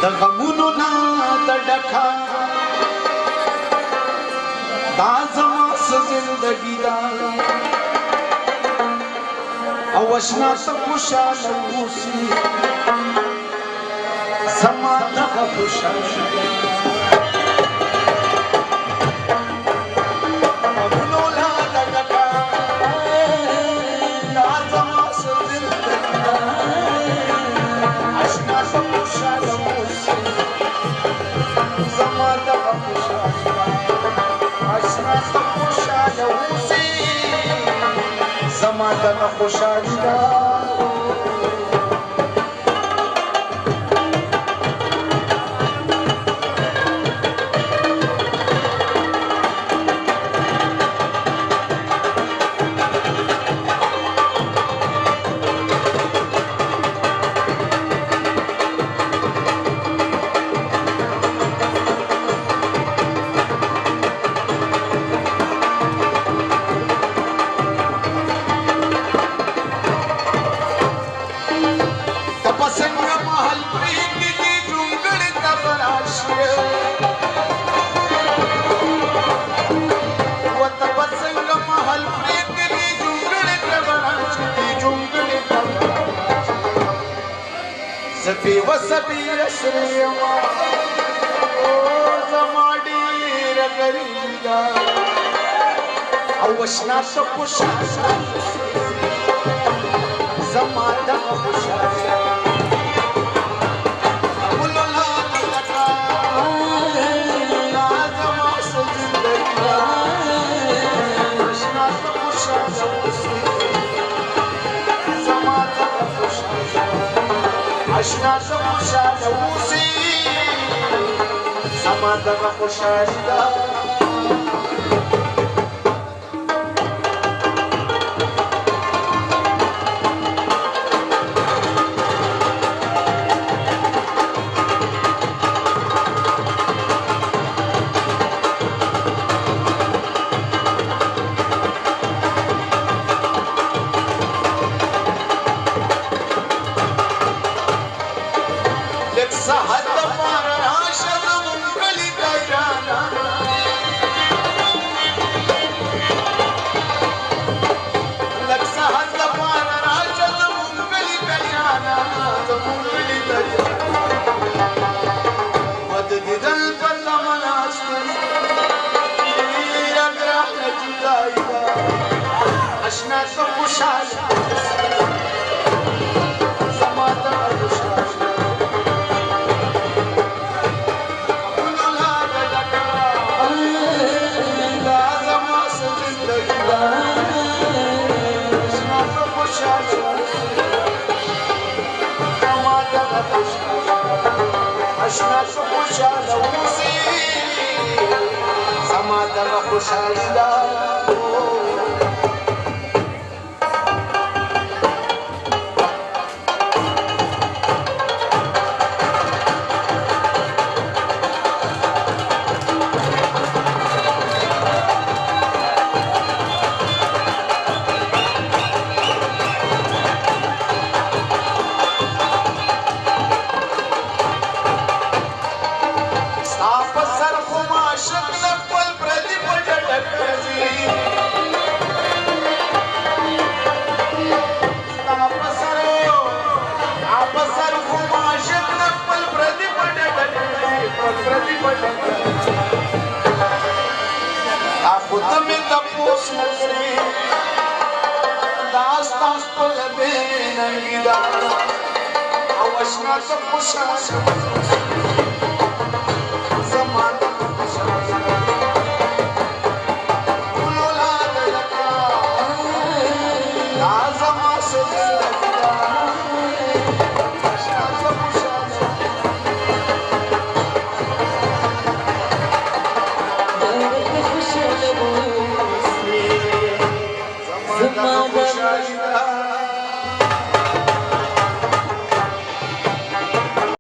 د غمونو نه د ډکا دا زما زندگی دا او اشنا ته خوشاله اوسې زما دغه خوشاله زما خوشالی دا زبی وسبی اسریما زما ډیر غریدا او وشنا ته خوشاله زما دغه خوشاله اشنا ته خوشاله اوسې زما دغه خوشالي ده اشنا ته خوشاله زما دغه خوشاله ګلونه د ډکا دا زما زندګي ده اشنا ته خوشاله زما دغه خوشاله اشنا ته خوشاله اوسې زما دغه خوشالي ده I was not so push